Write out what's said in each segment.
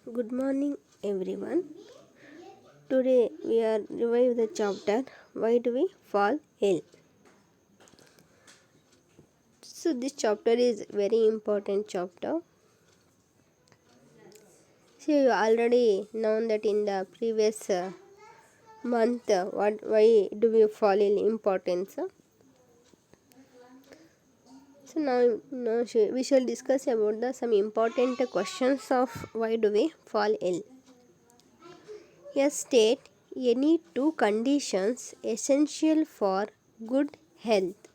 Good morning, everyone. Today we are reviving the chapter Why Do We Fall Ill? So this chapter is very important chapter. So you already known that in the previous month why do we fall ill importance. So now we shall discuss about some important questions of why do we fall ill. State any two conditions essential for good health.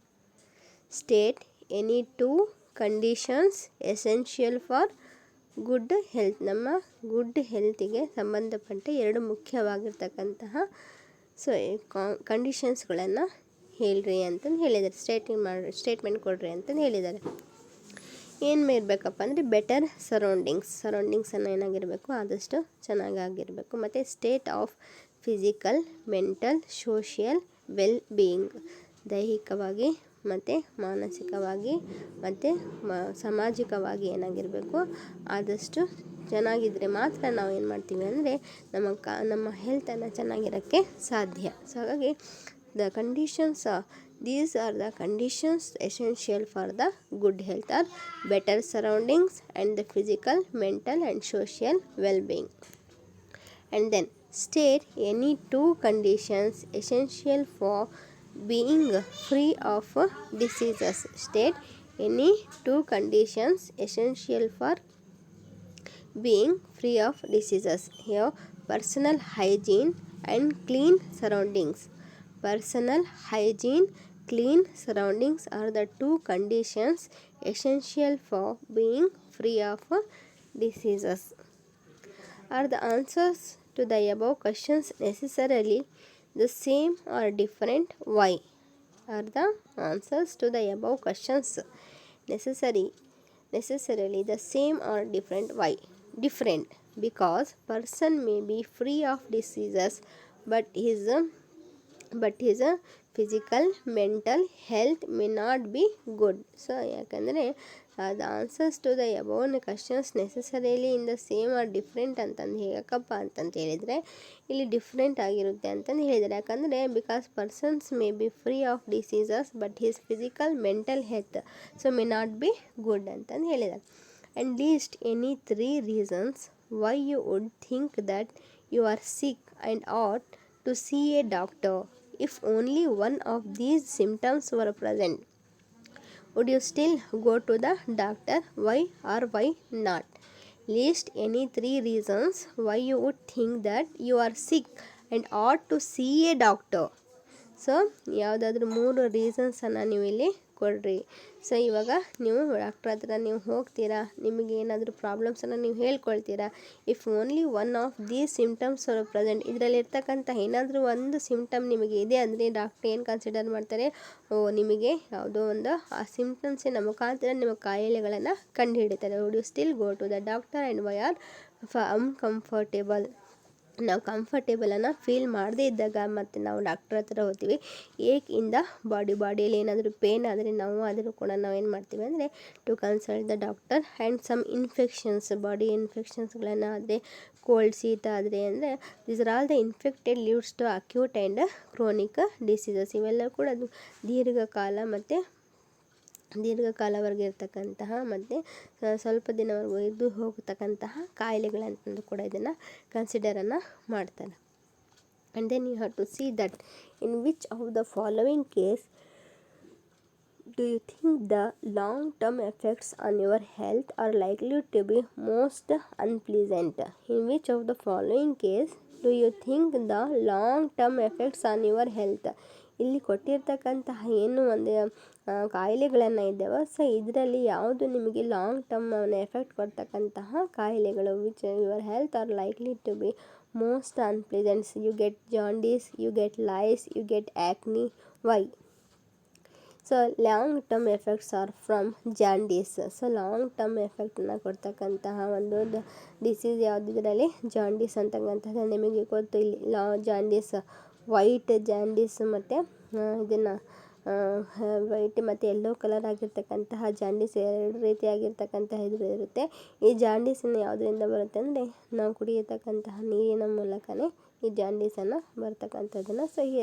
State any two conditions essential for good health. ನಮ್ಮ good ಹೆಲ್ತಿಗೆ ಸಂಬಂಧಪಟ್ಟ ಎರಡು ಮುಖ್ಯವಾಗಿರ್ತಕ್ಕಂತಹ ಕಂಡೀಷನ್ಸ್ಗಳನ್ನು ಹೇಳ್ರಿ ಅಂತಂದು ಹೇಳಿದ್ದಾರೆ. Statement ಕೊಡ್ರಿ ಅಂತಂದು ಹೇಳಿದ್ದಾರೆ. ಏನು ಇರಬೇಕಪ್ಪ ಅಂದರೆ ಬೆಟರ್ ಸರೌಂಡಿಂಗ್ಸನ್ನು ಏನಾಗಿರಬೇಕು, ಆದಷ್ಟು ಚೆನ್ನಾಗಾಗಿರಬೇಕು. ಮತ್ತು state of physical, mental, social well being, ದೈಹಿಕವಾಗಿ ಮತ್ತು ಮಾನಸಿಕವಾಗಿ ಮತ್ತು ಸಾಮಾಜಿಕವಾಗಿ ಏನಾಗಿರಬೇಕು, ಆದಷ್ಟು ಚೆನ್ನಾಗಿದ್ದರೆ ಮಾತ್ರ ನಾವು ಏನು ಮಾಡ್ತೀವಿ ಅಂದರೆ ನಮ್ಮ ಹೆಲ್ತನ್ನು ಚೆನ್ನಾಗಿರೋಕ್ಕೆ ಸಾಧ್ಯ. ಸೊ ಹಾಗಾಗಿ these are the conditions essential for the good health are better surroundings and the physical, mental and social well-being. And then state any two conditions essential for being free of diseases. State any two conditions essential for being free of diseases. Here personal hygiene and clean surroundings. Personal hygiene, clean surroundings are the two conditions essential for being free of diseases. Are the answers to the above questions necessarily the same or different? Why? Are the answers to the above questions necessarily the same or different? Why? Different because person may be free of diseases but his physical mental health may not be good. So ಯಾಕಂದರೆ the answers to the above questions necessarily in the same or different ಅಂತಂದು ಹೇಗಕ್ಕಪ್ಪ ಅಂತಂತ ಹೇಳಿದರೆ ಇಲ್ಲಿ different ಆಗಿರುತ್ತೆ ಅಂತಂದು ಹೇಳಿದ್ದಾರೆ. ಯಾಕಂದರೆ because persons may be free of diseases but his physical mental health so may not be good ಅಂತಂದು ಹೇಳಿದ್ದಾರೆ. And list any three reasons why you would think that you are sick and ought to see a doctor. If only one of these symptoms were present, would you still go to the doctor? Why or why not? List any three reasons why you would think that you are sick and ought to see a doctor. So ಯಾವುದಾದ್ರೂ 3 ರೀಸನ್ಸನ್ನು ನೀವು ಇಲ್ಲಿ ಕೊಡ್ರಿ. So ಇವಾಗ ನೀವು doctor ಹತ್ರ ನೀವು ಹೋಗ್ತೀರಾ, ನಿಮಗೆ ಏನಾದರೂ ಪ್ರಾಬ್ಲಮ್ಸನ್ನು ನೀವು ಹೇಳ್ಕೊಳ್ತೀರಾ. If only one of these symptoms are present, ಇದರಲ್ಲಿರ್ತಕ್ಕಂಥ ಏನಾದರೂ ಒಂದು ಸಿಮ್ಟಮ್ ನಿಮಗೆ ಇದೆ ಅಂದರೆ ಡಾಕ್ಟ್ರ್ ಏನು ಕನ್ಸಿಡರ್ ಮಾಡ್ತಾರೆ, ನಿಮಗೆ ಯಾವುದೋ ಒಂದು ಆ ಸಿಮ್ಟಮ್ಸಿನ ಮುಖಾಂತರ ನಿಮ್ಮ ಕಾಯಿಲೆಗಳನ್ನು ಕಂಡುಹಿಡಿತಾರೆ. Would you still go to the doctor and why are uncomfortable. ನಾವು ಕಂಫರ್ಟೇಬಲನ್ನು ಫೀಲ್ ಮಾಡದೇ ಇದ್ದಾಗ ಮತ್ತು ನಾವು ಡಾಕ್ಟ್ರ್ ಹತ್ರ ಹೋಗ್ತೀವಿ. ಏಕಿಂದ ಬಾಡಿಯಲ್ಲಿ ಏನಾದರೂ ಪೇನ್ ಆದರೆ ಆದರೂ ಕೂಡ ನಾವು ಏನು ಮಾಡ್ತೀವಿ ಅಂದರೆ to consult the doctor. And some infections, body ಇನ್ಫೆಕ್ಷನ್ಸ್ಗಳನ್ನು ಆದರೆ ಕೋಲ್ಡ್ ಶೀತ ಆದರೆ ಅಂದರೆ these are all the infected leads to acute and chronic diseases. ಇವೆಲ್ಲ ಕೂಡ ದೀರ್ಘಕಾಲವರೆಗೆ ಇರ್ತಕ್ಕಂತಹ ಮತ್ತು ಸ್ವಲ್ಪ ದಿನವರೆಗೂ ಇದ್ದು ಹೋಗತಕ್ಕಂತಹ ಕಾಯಿಲೆಗಳಂತಂದು ಕೂಡ ಇದನ್ನು ಕನ್ಸಿಡರನ್ನು ಮಾಡ್ತಾರೆ. And then you have to see that in which of the following case do you think the long-term effects on your health are likely to be most unpleasant? In which of the following case do you think the long-term effects on your health? ಇಲ್ಲಿ ಕೊಟ್ಟಿರ್ತಕ್ಕಂತಹ ಏನು ಒಂದು ಕಾಯಿಲೆಗಳನ್ನು ಇದ್ದಾವೆ, so ಇದರಲ್ಲಿ ಯಾವುದು ನಿಮಗೆ long term effect ಕೊಡ್ತಕ್ಕಂತಹ ಕಾಯಿಲೆಗಳು, which your health are likely to be most unpleasants. You get jaundice, you get lice, you get acne. Why? So long term effects are from jaundice. So long term ಎಫೆಕ್ಟನ್ನು ಕೊಡ್ತಕ್ಕಂತಹ ಒಂದು disease ಯಾವುದು ಇದರಲ್ಲಿ jaundice ಅಂತಕ್ಕಂಥದ್ದು ನಿಮಗೆ ಗೊತ್ತು. ಇಲ್ಲಿ jaundice, white jaundice ಮತ್ತು ಇದನ್ನು ವೈಟ್ ಮತ್ತು ಯೆಲ್ಲೋ ಕಲರ್ ಆಗಿರ್ತಕ್ಕಂತಹ ಜಾಂಡೀಸ್ ಎರಡು ರೀತಿಯಾಗಿರ್ತಕ್ಕಂತಹ ಇದು ಇರುತ್ತೆ. ಈ ಜಾಂಡೀಸನ್ನು ಯಾವುದರಿಂದ ಬರುತ್ತೆ ಅಂದರೆ ನಾವು ಕುಡಿಯತಕ್ಕಂತಹ ನೀರಿನ ಮೂಲಕನೇ ಈ ಜಾಂಡೀಸನ್ನು ಬರ್ತಕ್ಕಂಥದ್ದನ್ನು. ಸೊ ಈ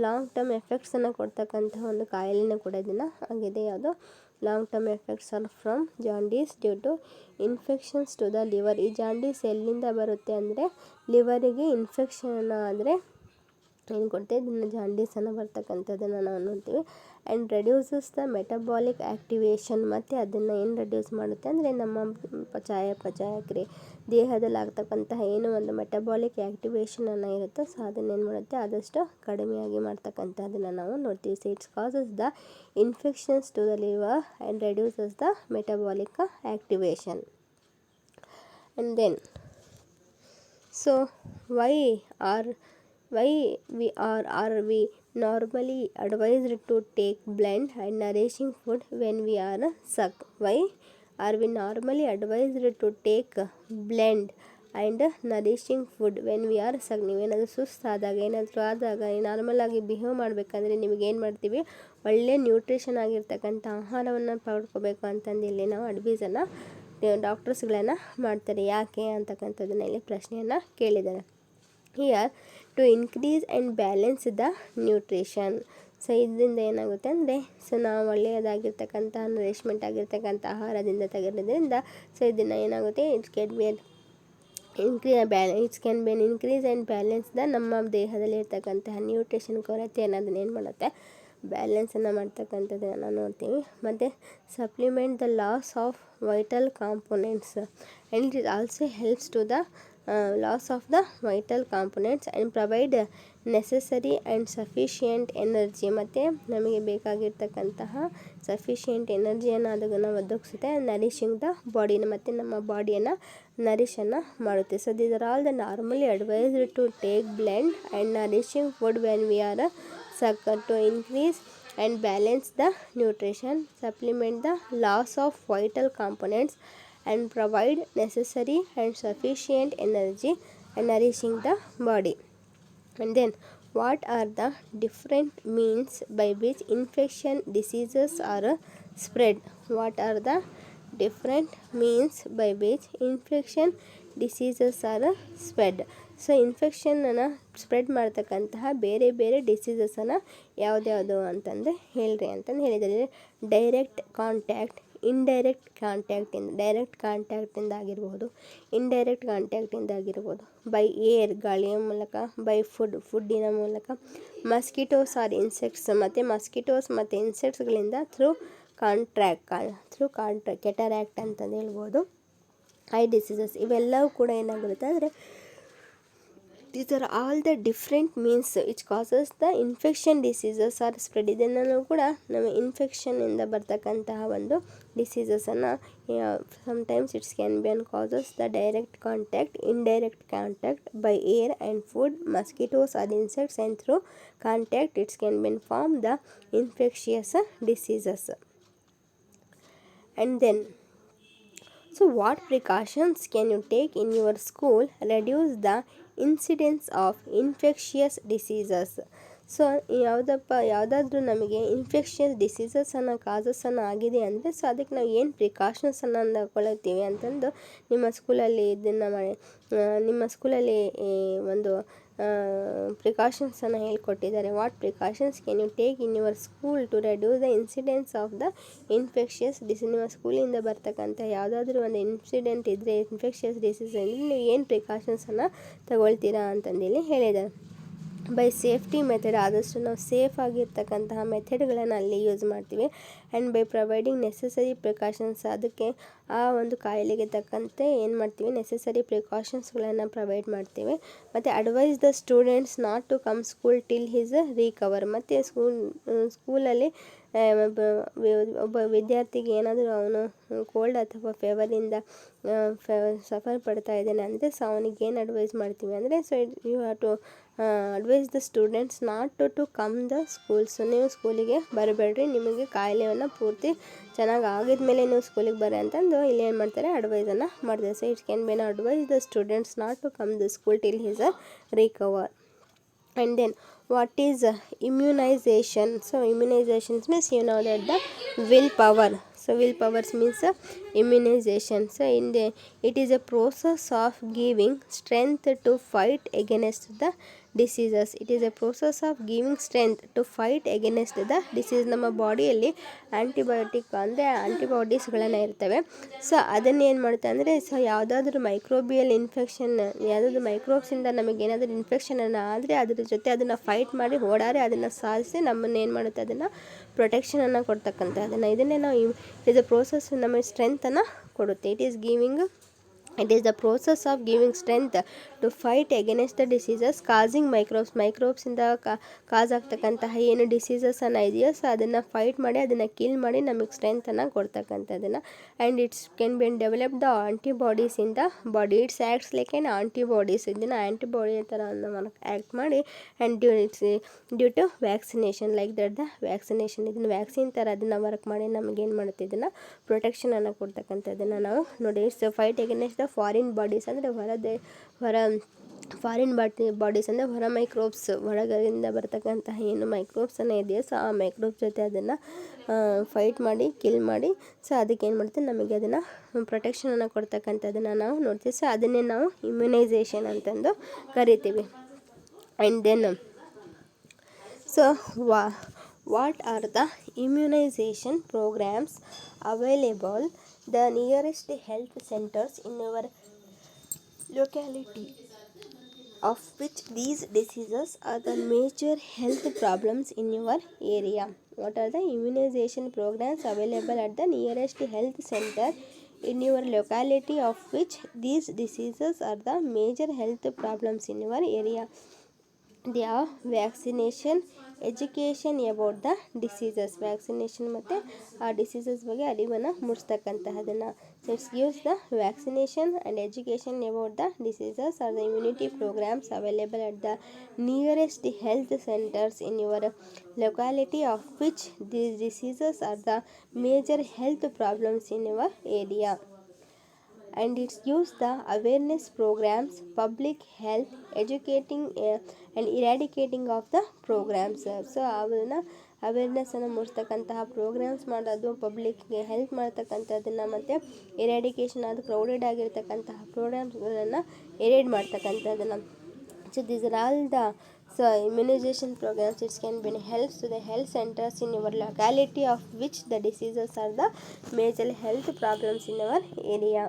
ಲಾಂಗ್ ಟರ್ಮ್ ಎಫೆಕ್ಟ್ಸನ್ನು ಕೊಡ್ತಕ್ಕಂತಹ ಒಂದು ಕಾಯಿಲೆನೂ ಕೂಡ ಇದನ್ನು ಆಗಿದೆ. ಯಾವುದು long term effects are from jaundice due to infections to the liver. ಈ ಜಾಂಡೀಸ್ ಎಲ್ಲಿಂದ ಬರುತ್ತೆ ಅಂದರೆ ಲಿವರಿಗೆ ಇನ್ಫೆಕ್ಷನ್ ಆದರೆ ಏನು ಕೊಡ್ತೇವೆ, ಇದನ್ನು ಜಾಂಡೀಸನ್ನು ಬರ್ತಕ್ಕಂಥದ್ದನ್ನು ನಾವು ನೋಡ್ತೀವಿ. And reduces the metabolic activation. ಮತ್ತು ಅದನ್ನು ಏನು ರೆಡ್ಯೂಸ್ ಮಾಡುತ್ತೆ ಅಂದರೆ ನಮ್ಮ ಪಚಯಕ್ರಿಯೆ ದೇಹದಲ್ಲಿ ಆಗ್ತಕ್ಕಂತಹ ಏನು ಒಂದು ಮೆಟಬಾಲಿಕ್ ಆ್ಯಕ್ಟಿವೇಶನನ್ನು ಇರುತ್ತೆ, ಸೊ ಅದನ್ನೇನು ಮಾಡುತ್ತೆ ಆದಷ್ಟು ಕಡಿಮೆಯಾಗಿ ಮಾಡ್ತಕ್ಕಂಥದ್ದನ್ನು ನಾವು ನೋಡ್ತೀವಿ. So it's causes the infections to the liver and reduces the metabolic activation. And then so why are we normally advised to take bland and nourishing food when we are sick? Why are we normally advised to take bland and nourishing food when we are sick? ನೀವೇನಾದರೂ ಸುಸ್ತಾದಾಗ ಏನಾದರೂ ಆದಾಗ normal ಆಗಿ behave ಮಾಡಬೇಕಂದ್ರೆ ನಿಮಗೇನು ಮಾಡ್ತೀವಿ, ಒಳ್ಳೆ nutrition ಆಗಿರ್ತಕ್ಕಂಥ ಆಹಾರವನ್ನು ಪಡ್ಕೋಬೇಕು ಅಂತಂದು ಇಲ್ಲಿ ನಾವು ಅಡ್ವೈಸನ್ನು ಡಾಕ್ಟರ್ಸ್ಗಳನ್ನು ಮಾಡ್ತಾರೆ. ಯಾಕೆ ಅಂತಕ್ಕಂಥದ್ದನ್ನ ಇಲ್ಲಿ ಪ್ರಶ್ನೆಯನ್ನು ಕೇಳಿದ್ದಾರೆ. Here to increase and balance the nutrition. So ಇದರಿಂದ ಏನಾಗುತ್ತೆ ಅಂದರೆ ನಾವು ಒಳ್ಳೆಯದಾಗಿರ್ತಕ್ಕಂಥ ನರಿಶ್ಮೆಂಟ್ ಆಗಿರ್ತಕ್ಕಂಥ ಆಹಾರದಿಂದ ತೆಗೆಯೋದ್ರಿಂದ ಸೊ ಇದನ್ನು ಏನಾಗುತ್ತೆ it's can B increase and balance the ನಮ್ಮ ದೇಹದಲ್ಲಿ ಇರ್ತಕ್ಕಂತಹ ನ್ಯೂಟ್ರಿಷನ್ ಕೊರತೆ ಅನ್ನೋದನ್ನ ಏನು ಮಾಡುತ್ತೆ, ಬ್ಯಾಲೆನ್ಸನ್ನು ಮಾಡ್ತಕ್ಕಂಥದ್ದನ್ನು ನಾವು ನೋಡ್ತೀವಿ. ಮತ್ತು supplement the loss of vital components and it also helps to the loss of the vital components and provide necessary and sufficient energy. ಮತ್ತು ನಮಗೆ ಬೇಕಾಗಿರ್ತಕ್ಕಂತಹ ಸಫಿಷಿಯೆಂಟ್ ಎನರ್ಜಿಯನ್ನು ಅದನ್ನು ಒದಗಿಸುತ್ತೆ. ನರಿಶಿಂಗ್ ದ ಬಾಡಿನ ಮತ್ತು ನಮ್ಮ ಬಾಡಿಯನ್ನು ನರಿಷನ್ನು ಮಾಡುತ್ತೆ. So these are all the normally advised to take blend and nourishing food when we are to increase and balance the nutrition, supplement the loss of vital components and provide necessary and sufficient energy and nourishing the body. And then what are the different means by which infection diseases are spread? What are the different means by which infection diseases are spread? So ಇನ್ಫೆಕ್ಷನನ್ನು spread ಮಾಡ್ತಕ್ಕಂತಹ ಬೇರೆ ಬೇರೆ ಡಿಸೀಸಸನ್ನು ಯಾವುದ್ಯಾವುದು ಅಂತಂದರೆ ಹೇಳ್ರಿ ಅಂತಂದು ಹೇಳಿದರೆ, ಡೈರೆಕ್ಟ್ ಕಾಂಟ್ಯಾಕ್ಟ್, ಇಂಡೈರೆಕ್ಟ್ ಕಾಂಟ್ಯಾಕ್ಟಿಂದ, ಡೈರೆಕ್ಟ್ ಕಾಂಟ್ಯಾಕ್ಟಿಂದ ಆಗಿರ್ಬೋದು, ಇಂಡೈರೆಕ್ಟ್ ಕಾಂಟ್ಯಾಕ್ಟಿಂದ ಆಗಿರ್ಬೋದು, ಬೈ ಏರ್ ಗಾಳಿಯ ಮೂಲಕ, ಬೈ ಫುಡ್ಡಿನ ಮೂಲಕ, ಮಸ್ಕಿಟೋಸ್ ಆರ್ ಇನ್ಸೆಕ್ಟ್ಸ್ ಮತ್ತು ಮಸ್ಕಿಟೋಸ್ ಮತ್ತು ಇನ್ಸೆಕ್ಟ್ಸ್ಗಳಿಂದ ಥ್ರೂ ಕೆಟರಾಕ್ಟ್ ಅಂತಂದು ಹೇಳ್ಬೋದು, ಐ ಡಿಸೀಸಸ್. ಇವೆಲ್ಲವೂ ಕೂಡ ಏನಾಗಿರುತ್ತೆ ಅಂದರೆ these are all the different means which causes the infection diseases are spread. ಇದನ್ನು ಕೂಡ ನಮ್ಮ ಇನ್ಫೆಕ್ಷನ್ನಿಂದ ಬರ್ತಕ್ಕಂತಹ ಒಂದು ಡಿಸೀಸಸನ್ನು sometimes it can be and causes the direct contact, indirect contact by air and food, mosquitoes or insects, and through contact it can be form the infectious diseases. And then so what precautions can you take in your school reduce the incidence of infectious diseases? So ಯಾವುದಾದ್ರೂ ನಮಗೆ infectious ಡಿಸೀಸಸನ್ನು ಕಾಸಸನ್ನು ಆಗಿದೆ ಅಂದರೆ so ಅದಕ್ಕೆ ನಾವು ಏನು ಪ್ರಿಕಾಷನ್ಸನ್ನು ತಗೊಳ್ತೀವಿ ಅಂತಂದು ನಿಮ್ಮ ಸ್ಕೂಲಲ್ಲಿ ಇದನ್ನು ನಿಮ್ಮ ಸ್ಕೂಲಲ್ಲಿ ಒಂದು ಪ್ರಿಕಾಷನ್ಸನ್ನು ಹೇಳ್ಕೊಟ್ಟಿದ್ದಾರೆ. What precautions can you take in your school to reduce the incidence of the infectious disease? ನಿಮ್ಮ ಸ್ಕೂಲಿಂದ ಬರ್ತಕ್ಕಂಥ ಯಾವುದಾದ್ರೂ ಒಂದು ಇನ್ಸಿಡೆಂಟ್ ಇದ್ದರೆ ಇನ್ಫೆಕ್ಷಿಯಸ್ ಡಿಸೀಸ್ ಅಂದರೆ ನೀವು ಏನು ಪ್ರಿಕಾಷನ್ಸನ್ನು ತಗೊಳ್ತೀರಾ ಅಂತಂದೇಳಿ ಹೇಳಿದ್ದಾರೆ. ಬೈ ಸೇಫ್ಟಿ ಮೆಥಡ್, ಆದಷ್ಟು ನಾವು ಸೇಫ್ ಆಗಿರ್ತಕ್ಕಂತಹ ಮೆಥಡ್ಗಳನ್ನು ಅಲ್ಲಿ ಯೂಸ್ ಮಾಡ್ತೀವಿ. And by providing necessary precautions, ಅದಕ್ಕೆ ಆ ಒಂದು ಕಾಯಿಲೆಗೆ ತಕ್ಕಂತೆ ಏನು ಮಾಡ್ತೀವಿ, ನೆಸೆಸರಿ ಪ್ರಿಕಾಷನ್ಸ್ಗಳನ್ನು ಪ್ರೊವೈಡ್ ಮಾಡ್ತೀವಿ. ಮತ್ತು advise the students not to come school till his recover. ಮತ್ತು ಸ್ಕೂಲಲ್ಲಿ ಒಬ್ಬ ವಿದ್ಯಾರ್ಥಿಗೆ ಏನಾದರೂ ಅವನು ಕೋಲ್ಡ್ ಅಥವಾ ಫೀವರಿಂದ ಸಫರ್ ಪಡ್ತಾ ಇದ್ದಾನೆ ಅಂದರೆ ಸೊ ಅವನಿಗೆ ಏನು ಅಡ್ವೈಸ್ ಮಾಡ್ತೀವಿ ಅಂದರೆ so you have to advise the students not to come the schools. ನೀವು ಸ್ಕೂಲಿಗೆ ಬರಬೇಡ್ರಿ, ನಿಮಗೆ ಕಾಯಿಲೆಯನ್ನು ಪೂರ್ತಿ ಚೆನ್ನಾಗಿ ಆಗಿದ್ಮೇಲೆ ನೀವು ಸ್ಕೂಲಿಗೆ ಬರ್ರಿ ಅಂತಂದು ಇಲ್ಲಿ ಏನು ಮಾಡ್ತಾರೆ, ಅಡ್ವೈಸನ್ನು ಮಾಡ್ತಾರೆ. So it can be advise the students not to come the school till his recover. And then what is immunization? So immunizations means you know that the willpower. So willpower means immunization. So it is a process of giving strength to fight against the diseases. It is a process of giving strength to fight against the disease. ನಮ್ಮ ಬಾಡಿಯಲ್ಲಿ antibiotic ಅಂದರೆ ಆ್ಯಂಟಿಬಾಡೀಸ್ಗಳನ್ನು ಇರ್ತವೆ. So ಅದನ್ನು ಏನು ಮಾಡುತ್ತೆ ಅಂದರೆ, so ಯಾವುದಾದ್ರೂ microbial infection, ಯಾವುದಾದ್ರೂ ಮೈಕ್ರೋಬ್ಸಿಂದ ನಮಗೇನಾದರೂ ಇನ್ಫೆಕ್ಷನನ್ನು ಆದರೆ ಅದ್ರ ಜೊತೆ ಅದನ್ನು ಫೈಟ್ ಮಾಡಿ ಓಡಾಡಿ ಅದನ್ನು ಸಾಧಿಸಿ ನಮ್ಮನ್ನು ಏನು ಮಾಡುತ್ತೆ, ಅದನ್ನು ಪ್ರೊಟೆಕ್ಷನನ್ನು ಕೊಡ್ತಕ್ಕಂಥ ಇದನ್ನೇ ನಾವು ಇಟ್ ಇಸ್ ಅ ಪ್ರೋಸೆಸ್ ನಮಗೆ ಸ್ಟ್ರೆಂತನ್ನು ಕೊಡುತ್ತೆ. It is the process of giving strength to fight against the diseases causing ಮೈಕ್ರೋಬ್ಸಿಂದ ಕಾಸ್ ಆಗ್ತಕ್ಕಂತಹ ಏನು ಡಿಸೀಸಸನ್ನು ಇದೆಯೋ, ಸೊ ಅದನ್ನು ಫೈಟ್ ಮಾಡಿ ಅದನ್ನು ಕಿಲ್ ಮಾಡಿ ನಮಗೆ ಸ್ಟ್ರೆಂತನ್ನು ಕೊಡ್ತಕ್ಕಂಥದ್ದನ್ನು. And it's can be develop the antibodies in the body. It's acts like an antibodies. ಇದನ್ನು ಆ್ಯಂಟಿಬಾಡಿ ಥರ ಆ್ಯಕ್ಟ್ ಮಾಡಿ and due to vaccination like that the vaccination, ಇದನ್ನು ವ್ಯಾಕ್ಸಿನ್ ಥರ ಅದನ್ನು ವರ್ಕ್ ಮಾಡಿ ನಮಗೇನು ಮಾಡುತ್ತೆ, ಇದನ್ನು ಪ್ರೊಟೆಕ್ಷನನ್ನು ಕೊಡ್ತಕ್ಕಂಥದ್ದನ್ನು ನಾವು ನೋಡಿ. It's fight against the foreign bodies ಅಂದರೆ ಫಾರಿನ್ ಬಾಡೀಸ್ ಅಂದರೆ ಹೊರ ಮೈಕ್ರೋಬ್ಸ್, ಹೊರಗಡೆಯಿಂದ ಬರ್ತಕ್ಕಂತಹ ಏನು ಮೈಕ್ರೋಬ್ಸನ್ನು ಇದೆಯೋ, ಸೊ ಆ ಮೈಕ್ರೋಬ್ಸ್ ಜೊತೆ ಅದನ್ನು ಫೈಟ್ ಮಾಡಿ ಕಿಲ್ ಮಾಡಿ, ಸೊ ಅದಕ್ಕೆ ಏನು ಮಾಡುತ್ತೆ, ನಮಗೆ ಅದನ್ನು ಪ್ರೊಟೆಕ್ಷನನ್ನು ಕೊಡ್ತಕ್ಕಂಥದ್ದನ್ನು ನಾವು ನೋಡ್ತೀವಿ. ಸೊ ಅದನ್ನೇ ನಾವು ಇಮ್ಯುನೈಸೇಷನ್ ಅಂತಂದು ಕರಿತೀವಿ. And then so what are the immunization programs available? The nearest health centers in your locality of which these diseases are the major health problems in your area. What are the immunization programs available at the nearest health center in your locality of which these diseases are the major health problems in your area? They are vaccination, education about the diseases. Vaccination ಮತ್ತು ಆ diseases ಬಗ್ಗೆ ಅರಿವನ್ನು ಮೂಡಿಸ್ತಕ್ಕಂತಹದನ್ನು. So it's gives the vaccination and education about the diseases are the immunity programs available at the nearest health centres in your locality of which these diseases are the major health problems in your area. And it gives the awareness programs, public health, educating and eradicating of the programs. So ಅವನ್ನ ಅವೇರ್ನೆಸ್ಸನ್ನು ಮೂಡಿಸ್ತಕ್ಕಂತಹ programmes ಮಾಡೋದು, ಪಬ್ಲಿಕ್ಗೆ help ಮಾಡ್ತಕ್ಕಂಥದ್ದನ್ನು, ಮತ್ತು eradication ಅದು crowded ಆಗಿರ್ತಕ್ಕಂತಹ ಪ್ರೋಗ್ರಾಮ್ಸ್ಗಳನ್ನು ಎರೇಡ್ ಮಾಡ್ತಕ್ಕಂಥದ್ದನ್ನು. So these are all the immunization programs. It can be helps to the health centers in your locality of which the diseases are the major health problems in our area.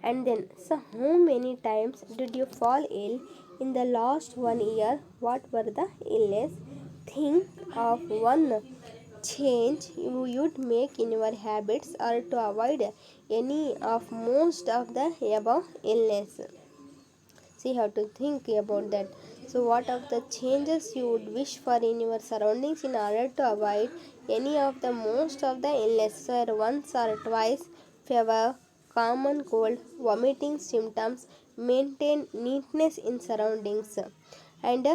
And then, so how many times did you fall ill in the last 1 year? What were the illness? Think of one change you would make in your habits or to avoid any of most of the above illness. See how to think about that. So what of the changes you would wish for in your surroundings in order to avoid any of the most of the illness? So once or twice, fever, common cold, vomiting symptoms, maintain neatness in surroundings, and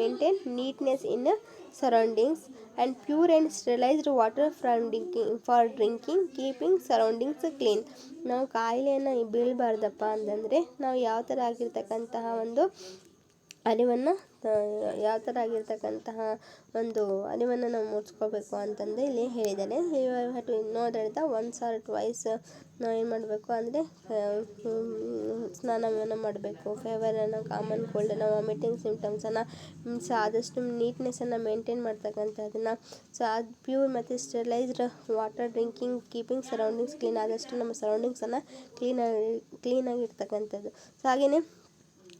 maintain neatness in surroundings, and pure and sterilized water for drinking, keeping surroundings clean. ನಾವು ಕಾಯಿಲೆಯನ್ನು ಬೀಳಬಾರ್ದಪ್ಪ ಅಂತಂದರೆ ನಾವು ಯಾವ ಥರ ಆಗಿರ್ತಕ್ಕಂತಹ ಒಂದು ಅರಿವನ್ನು ಅರಿವನ್ನು ನಾವು ಮೂಡಿಸ್ಕೋಬೇಕು ಅಂತಂದು ಇಲ್ಲಿ ಹೇಳಿದ್ದಾರೆ. ನೋಡಿದ ಒನ್ಸ್ ಆರ್ ಟ್ವೈಸ್ ನಾವು ಏನು ಮಾಡಬೇಕು ಅಂದರೆ ಸ್ನಾನವನ್ನು ಮಾಡಬೇಕು. ಫೇವರನ್ನು, ಕಾಮನ್ ಕೋಲ್ಡನ್ನು, ವಾಮಿಟಿಂಗ್ ಸಿಂಪ್ಟಮ್ಸನ್ನು, ಸೊ ಆದಷ್ಟು ನೀಟ್ನೆಸ್ಸನ್ನು ಮೇಂಟೈನ್ ಮಾಡ್ತಕ್ಕಂಥದ್ದನ್ನು, ಸೊ ಅದು ಪ್ಯೂರ್ ಮತ್ತು sterilised water drinking, keeping surroundings clean, ಆದಷ್ಟು ನಮ್ಮ ಸರೌಂಡಿಂಗ್ಸನ್ನು ಕ್ಲೀನಾಗಿರ್ತಕ್ಕಂಥದ್ದು. ಸೊ ಹಾಗೆಯೇ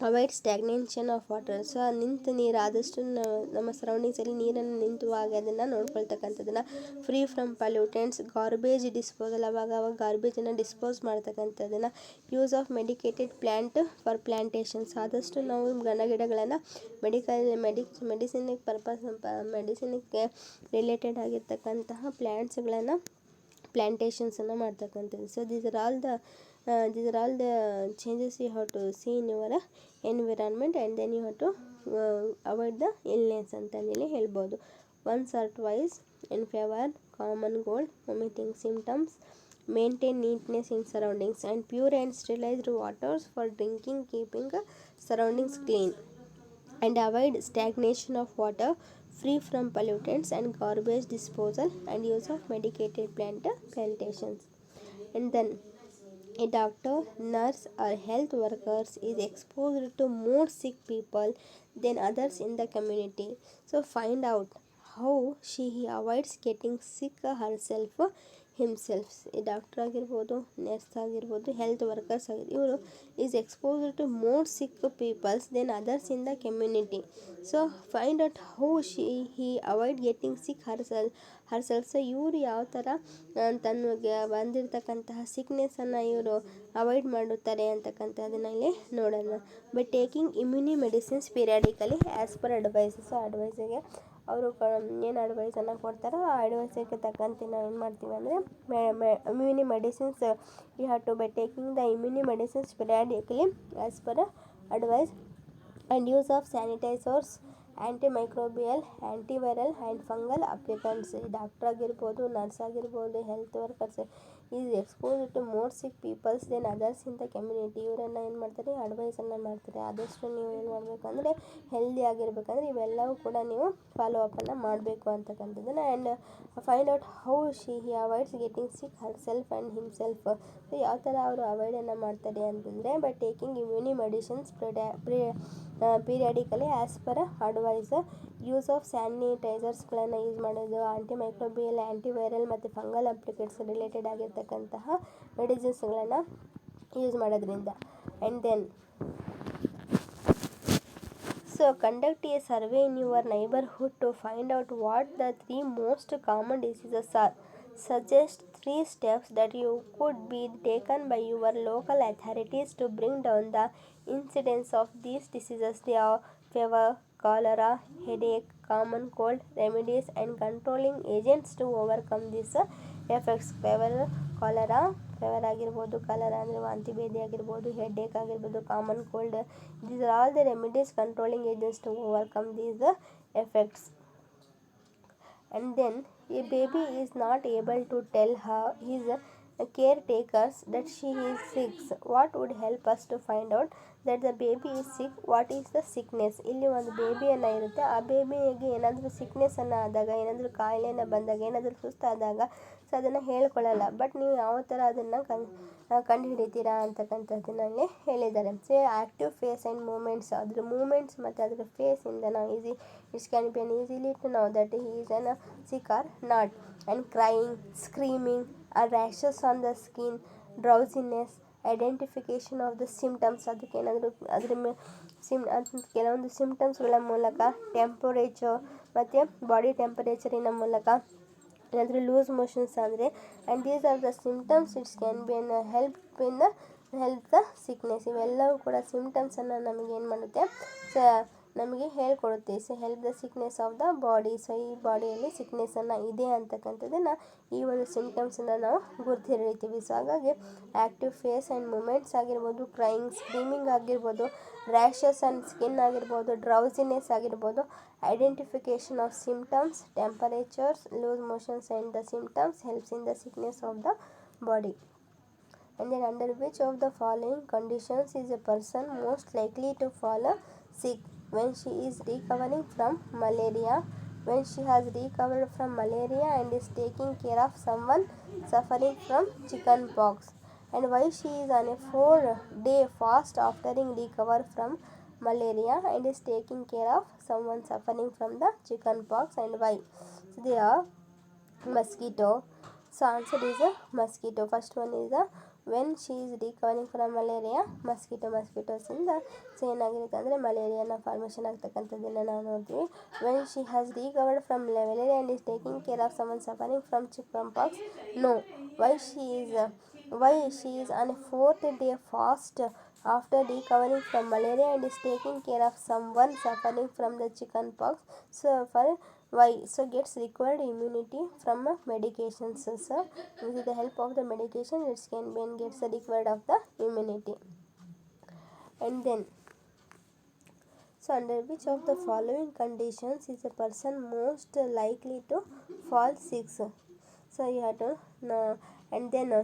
avoid stagnation of water. So ನಿಂತ ನೀರು ಆದಷ್ಟು ನಮ್ಮ ಸರೌಂಡಿಂಗ್ಸಲ್ಲಿ ನೀರನ್ನು ನಿಂತುವಾಗ ಅದನ್ನು ನೋಡ್ಕೊಳ್ತಕ್ಕಂಥದ್ದನ್ನು. Free from pollutants, garbage disposal, ಅವಾಗ ಗಾರ್ಬೇಜನ್ನು ಡಿಸ್ಪೋಸ್ ಮಾಡ್ತಕ್ಕಂಥದ್ದನ್ನು. Use of medicated plant for plantations, ಆದಷ್ಟು ನಾವು ಗಿಡಗಳನ್ನು ಮೆಡಿಸಿನಿಗೆ ರಿಲೇಟೆಡ್ ಆಗಿರ್ತಕ್ಕಂತಹ ಪ್ಲ್ಯಾಂಟೇಷನ್ಸನ್ನು ಮಾಡ್ತಕ್ಕಂಥದ್ದು. So these are all the changes you have to see in your environment, and then you have to avoid the illness ಅಂತಂದೇಳಿ ಹೇಳ್ಬೋದು. once or twice in fever, common cold, vomiting symptoms, maintain neatness in surroundings, and pure and sterilized waters for drinking, keeping surroundings clean. and avoid stagnation of water, free from pollutants and garbage disposal, and use of medicated plantations. And then a doctor, nurse, or health workers is exposed to more sick people than others in the community. So find out how he avoids getting sick herself himself. ಈ doctor ಆಗಿರ್ಬೋದು, nurse ಆಗಿರ್ಬೋದು, health workers ಇವರು is exposed to more sick peoples then others in the community. So find out how he avoid getting sick herself. So ಇವರು ಯಾವ ಥರ ತನಗೆ ಬಂದಿರತಕ್ಕಂತಹ ಸಿಕ್ನೆಸ್ಸನ್ನು ಇವರು avoid ಮಾಡುತ್ತಾರೆ ಅಂತಕ್ಕಂಥದ್ದನ್ನು ಇಲ್ಲಿ ನೋಡೋಣ. By taking immunity medicines periodically as per advice. So ಅಡ್ವೈಸಿಗೆ ಅವರು ಏನು ಅಡ್ವೈಸನ್ನು ಕೊಡ್ತಾರೋ ಆ ಅಡ್ವೈಸಿಗೆ ತಕ್ಕಂತೆ ನಾವು ಏನು ಮಾಡ್ತೀವಿ ಅಂದರೆ immunity medicines you have to by taking the immunity medicines periodically as per advice and use of sanitisers, antimicrobial, antiviral and fungal applicants. Doctor ಆಗಿರ್ಬೋದು, ನರ್ಸ್ ಆಗಿರ್ಬೋದು, health workers is expose to more sick peoples then others in the community. ಇವರನ್ನು ಏನು ಮಾಡ್ತಾರೆ, ಅಡ್ವೈಸನ್ನು ಮಾಡ್ತಾರೆ. ಆದಷ್ಟು ನೀವು ಏನು ಮಾಡಬೇಕಂದ್ರೆ ಹೆಲ್ದಿ ಆಗಿರ್ಬೇಕಂದ್ರೆ ಇವೆಲ್ಲವೂ ಕೂಡ ನೀವು ಫಾಲೋ ಅಪನ್ನು ಮಾಡಬೇಕು ಅಂತಕ್ಕಂಥದ್ದನ್ನು. And find out how he avoids getting sick herself and himself. So ಯಾವ ಥರ ಅವರು ಅವಾಯ್ಡನ್ನು ಮಾಡ್ತಾರೆ ಅಂತಂದರೆ by taking immunity medicines periodically as per advice, use of ಸ್ಯಾನಿಟೈಸರ್ಸ್ಗಳನ್ನು ಯೂಸ್ ಮಾಡೋದು, ಆ್ಯಂಟಿಮೈಕ್ರೋಬಿಯಲ್, ಆ್ಯಂಟಿವೈರಲ್ ಮತ್ತು ಫಂಗಲ್ ಅಪ್ಲಿಕೇಟ್ಸ್ ರಿಲೇಟೆಡ್ ಆಗಿರ್ತಕ್ಕಂತಹ ಮೆಡಿಸಿನ್ಸ್ಗಳನ್ನು ಯೂಸ್ ಮಾಡೋದ್ರಿಂದ. And then so conduct a survey in your neighborhood to find out what the 3 most common diseases are. Suggest 3 steps that you could be taken by your local authorities to bring down the incidence of these diseases. They are fever, cholera, headache, common cold, remedies and controlling agents to overcome these effects. Fever ಆಗಿರ್ಬೋದು, cholera ಅಂದರೆ ವಾಂತಿ ಭೇದಿ ಆಗಿರ್ಬೋದು, headache ಆಗಿರ್ಬೋದು, common cold. These are all the remedies controlling agents to overcome these effects. And then a baby is not able to tell his caretakers that she is sick. What would help us to find out that the baby is sick? What is the sickness? ಇಲ್ಲಿ ಒಂದು ಬೇಬಿಯನ್ನು ಇರುತ್ತೆ, ಆ ಬೇಬಿಗೆ ಏನಾದರೂ ಸಿಕ್ನೆಸ್ಸನ್ನು ಆದಾಗ, ಏನಾದರೂ ಕಾಯಿಲೆಯನ್ನು ಬಂದಾಗ, ಏನಾದರೂ ಸುಸ್ತಾದಾಗ so ಅದನ್ನು ಹೇಳ್ಕೊಳ್ಳಲ್ಲ. ಬಟ್ ನೀವು ಯಾವ ಥರ ಅದನ್ನು ಕಂಡುಹಿಡಿತೀರಾ ಅಂತಕ್ಕಂಥದ್ದನ್ನಲ್ಲಿ ಹೇಳಿದ್ದಾರೆ. So active face and moments, ಅದ್ರ ಮೂಮೆಂಟ್ಸ್ ಮತ್ತು ಅದರ ಫೇಸಿಂದ ನಾವು it's can be easily to know that he is an sick or not. And crying, screaming, rashes on the skin, drowsiness, identification of the symptoms. ಅದಕ್ಕೇನಾದರೂ ಕೆಲವೊಂದು ಸಿಮ್ಟಮ್ಸ್ಗಳ ಮೂಲಕ, temperature ಮತ್ತು ಬಾಡಿ ಟೆಂಪರೇಚರಿನ ಮೂಲಕ, ಏನಾದರೂ ಲೂಸ್ ಮೋಷನ್ಸ್ ಆದರೆ, and these are the symptoms it's can be an help the sickness. ಇವೆಲ್ಲವೂ ಕೂಡ ಸಿಮ್ಟಮ್ಸನ್ನು ನಮಗೆ ಏನು ಮಾಡುತ್ತೆ, ಸೊ ನಮಗೆ ಹೇಳ್ಕೊಡುತ್ತೆ. So help the sickness of the body. So ಈ ಬಾಡಿಯಲ್ಲಿ ಸಿಕ್ನೆಸ್ಸನ್ನು ಇದೆ ಅಂತಕ್ಕಂಥದ್ದನ್ನು ಈ ಒಂದು ಸಿಮ್ಟಮ್ಸನ್ನು ನಾವು ಗುರ್ತಿಡಿತೀವಿ. ಸೊ ಹಾಗಾಗಿ ಆ್ಯಕ್ಟಿವ್ ಫೇಸ್ ಆ್ಯಂಡ್ ಮೂಮೆಂಟ್ಸ್ ಆಗಿರ್ಬೋದು, ಕ್ರೈಯಿಂಗ್, ಸ್ಕ್ರೀಮಿಂಗ್ ಆಗಿರ್ಬೋದು, ರ್ಯಾಷಸ್ ಆ್ಯಂಡ್ ಸ್ಕಿನ್ ಆಗಿರ್ಬೋದು, ಡ್ರೌಸಿನೆಸ್ ಆಗಿರ್ಬೋದು, identification of symptoms, temperatures, loose motions and the symptoms helps in the sickness of the body. And then under which of the following conditions is a person most likely to fall sick? When she is recovering from malaria, when she has recovered from malaria and is taking care of someone suffering from chicken pox, and why she is on a 4-day fast after recover from malaria and is taking care of someone suffering from the chicken pox, and why. So they are mosquito. So answer is a mosquito. First one is the when she is recovering from malaria, ಮಸ್ಕಿಟೋಸಿಂದ so ಏನಾಗಿರುತ್ತೆ ಅಂದರೆ ಮಲೇರಿಯಾನ formation ಆಗ್ತಕ್ಕಂಥದ್ದನ್ನು ನಾವು ನೋಡ್ತೀವಿ. When she has recovered from malaria and is taking care of someone suffering from chicken pox, no. Why she is on a 4th day fast after recovering from malaria and is taking care of someone suffering from the chicken pox. So for why, so gets required immunity from medications. So with the help of the medication it can be and gets the required of the immunity. And then so under which of the following conditions is a person most likely to fall sick? So you have to know. And then I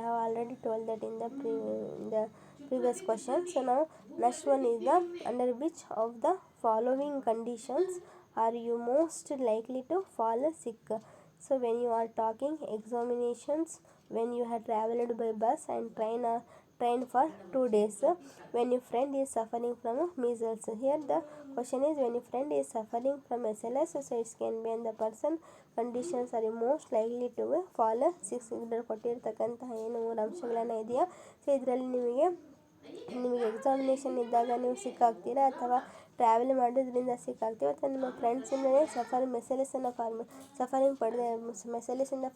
have already told that in the previous question. So now next one is the under which of the following conditions are you most likely to fall sick? So when you are talking examinations, when you have traveled by bus and train for 2 days, when your friend is suffering from measles. Here the question is when your friend is suffering from SLS, so it can be and the person conditions are most likely to fall sicks. ಇದರಲ್ಲಿ ಕೊಟ್ಟಿರ್ತಕ್ಕಂತಹ ಏನು 3 ಅಂಶಗಳನ್ನು ಇದೆಯಾ. So ಇದರಲ್ಲಿ ನಿಮಗೆ examination ಇದ್ದಾಗ ನೀವು ಸಿಕ್ಕಾಗ್ತೀರಾ ಅಥವಾ ಟ್ರಾವೆಲ್ ಮಾಡೋದ್ರಿಂದ ಸಿಕ್ಕಾಗ್ತೀವಿ ಅಥವಾ ನಿಮ್ಮ ಫ್ರೆಂಡ್ಸಿಂದಲೇ ಮೆಸೆಲಿಸಿಂದ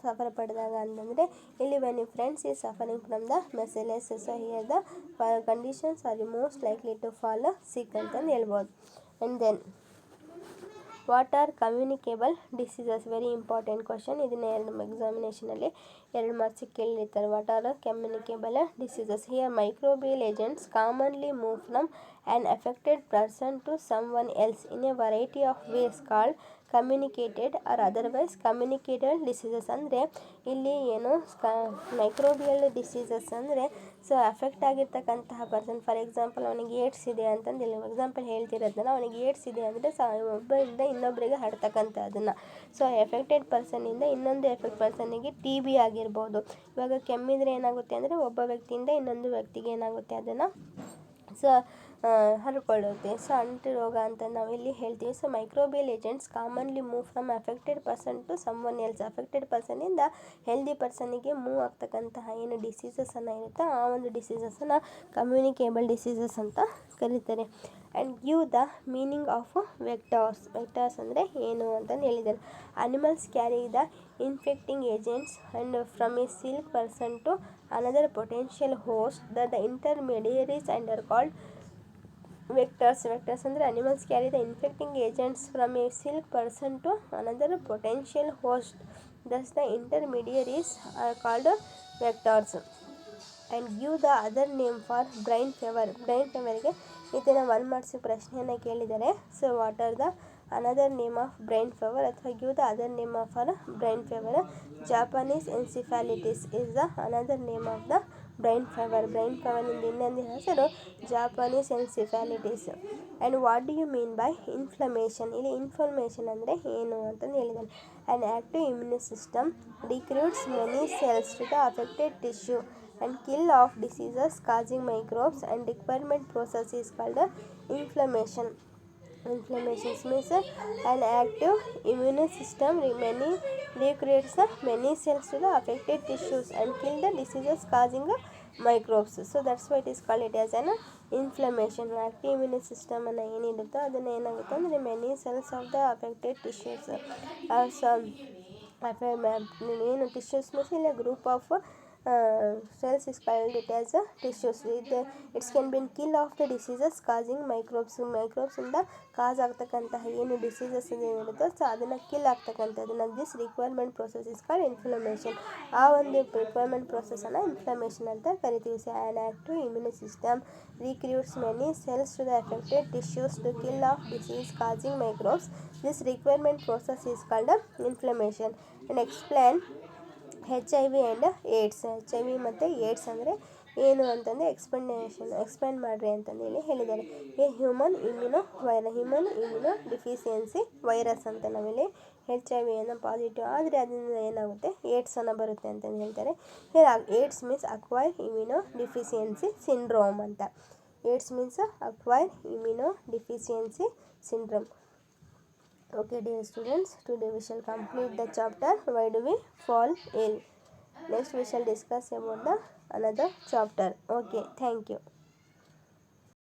ಸಫರ್ ಪಡೆದಾಗ ಅಂತಂದರೆ ಇಲ್ಲಿ when you friends is suffering from the measles. So here the conditions are most likely to fall sick ಅಂತಂದು ಹೇಳ್ಬೋದು. And then what are communicable diseases? Very important question. ಇದನ್ನ ನಮ್ಮ ಎಕ್ಸಾಮಿನೇಷನಲ್ಲಿ 2 ಮಾರ್ಕ್ಸಿಗೆ ಕೇಳಿರ್ತಾರೆ. What are communicable diseases? Here microbial agents commonly move from an affected person to someone else in a variety of ways called communicated or otherwise communicated diseases. ಅಂದರೆ ಇಲ್ಲಿ ಏನು microbial diseases ಅಂದರೆ so affect ಆಗಿರ್ತಕ್ಕಂತಹ person, for example ಅವನಿಗೆ AIDS ಇದೆ ಅಂತಂದು ಇಲ್ಲಿ example ಹೇಳ್ತಿರೋದನ್ನ, ಅವನಿಗೆ ಏಡ್ಸ್ ಇದೆ ಅಂದರೆ ಒಬ್ಬರಿಂದ ಇನ್ನೊಬ್ಬರಿಗೆ ಹರಡ್ತಕ್ಕಂಥದ್ದನ್ನು. ಸೊ ಎಫೆಕ್ಟೆಡ್ ಪರ್ಸನ್ನಿಂದ ಇನ್ನೊಂದು ಎಫೆಕ್ಟ್ ಪರ್ಸನ್ನಿಗೆ TB ಆಗಿರ್ಬೋದು. ಇವಾಗ ಕೆಮ್ಮಿದ್ರೆ ಏನಾಗುತ್ತೆ ಅಂದರೆ ಒಬ್ಬ ವ್ಯಕ್ತಿಯಿಂದ ಇನ್ನೊಂದು ವ್ಯಕ್ತಿಗೆ ಏನಾಗುತ್ತೆ ಅದನ್ನು ಸೊ ಹರಡ್ಕೊಳ್ಳುತ್ತೆ. ಸೊ ಅಂಟು ರೋಗ ಅಂತ ನಾವು ಇಲ್ಲಿ ಹೇಳ್ತೀವಿ. So microbial agents commonly move from affected person to someone else. Affected ಪರ್ಸನ್ನಿಂದ ಹೆಲ್ದಿ ಪರ್ಸನ್ನಿಗೆ ಮೂವ್ ಆಗ್ತಕ್ಕಂತಹ ಏನು ಡಿಸೀಸಸನ್ನು ಇರುತ್ತೋ ಆ ಒಂದು ಡಿಸೀಸಸನ್ನು ಕಮ್ಯುನಿಕೇಬಲ್ ಡಿಸೀಸಸ್ ಅಂತ ಕರೀತಾರೆ. And give the meaning of vectors. Vectors ಅಂದರೆ ಏನು ಅಂತಂದು ಹೇಳಿದ್ದಾರೆ. Animals carry the infecting agents and from a silk person to another potential host the intermediaries and are called vectors. Vectors ಅಂದರೆ animals carry the infecting agents from a silk person to another potential host, thus the intermediaries are called vectors. And give the other name for brain fever. Brain ಫೀವರ್ಗೆ ಇದನ್ನು 1 marks ಪ್ರಶ್ನೆಯನ್ನು ಕೇಳಿದ್ದಾರೆ. So what are the another name of brain fever ಅಥವಾ give the other name of for brain fever. Japanese encephalitis is the another name of the brain fever. Brain ಫೀವರ್ನಿಂದ ಇನ್ನೊಂದು ಹೆಸರು Japanese encephalitis. And what do you mean by inflammation? ಇಲ್ಲಿ inflammation ಅಂದರೆ ಏನು ಅಂತಂದು ಹೇಳಿದ್ದಾರೆ. An active immune system recruits many cells to the affected tissue and kill off diseases causing microbes, and requirement process is called inflammation. Inflammation means an active immune system recruits many cells to the affected tissues and kill the diseases causing microbes. So that's why it is called it as an inflammation. Active immune system ಅನ್ನು ಏನಿರುತ್ತೋ ಅದನ್ನು ಏನಾಗುತ್ತೆ ಅಂದರೆ many cells of the affected tissues ಏನು tissues means ಇಲ್ಲ group of cells is called it as a tissues. It can be kill of the diseases causing microbes. Microbes ಇಂದ cause ಆಗ್ತಕ್ಕಂತಹ ಏನು diseases ಏನಿರುತ್ತೋ ಸೊ ಅದನ್ನು ಕಿಲ್ ಆಗ್ತಕ್ಕಂಥದ್ದನ್ನು this requirement process is called inflammation. ಆ ಒಂದು requirement ಪ್ರೊಸೆಸನ್ನು ಇನ್ಫ್ಲಮೇಷನ್ ಅಂತ ಕರಿತೀವಿ. So an active immune system recruits many cells to the affected tissues to kill off disease causing microbes. This requirement process is called inflammation. And explain HIV and AIDS. HIV ಮತ್ತು AIDS ಅಂದರೆ ಏನು ಅಂತಂದರೆ explain ಮಾಡಿರಿ ಅಂತಂದೇಳಿ ಹೇಳಿದ್ದಾರೆ. Human immuno deficiency virus ಅಂತ ನಾವಿಲ್ಲಿ HIV ಅನ್ನು ಪಾಸಿಟಿವ್ ಆದರೆ ಅದರಿಂದ ಏನಾಗುತ್ತೆ ಏಡ್ಸನ್ನು ಬರುತ್ತೆ ಅಂತಂದು ಹೇಳ್ತಾರೆ. AIDS means acquired immuno deficiency syndrome ಅಂತ. AIDS means acquired immuno deficiency syndrome. Okay dear students, today we shall complete the chapter why do we fall ill. Next we shall discuss about the another chapter. Okay, thank you.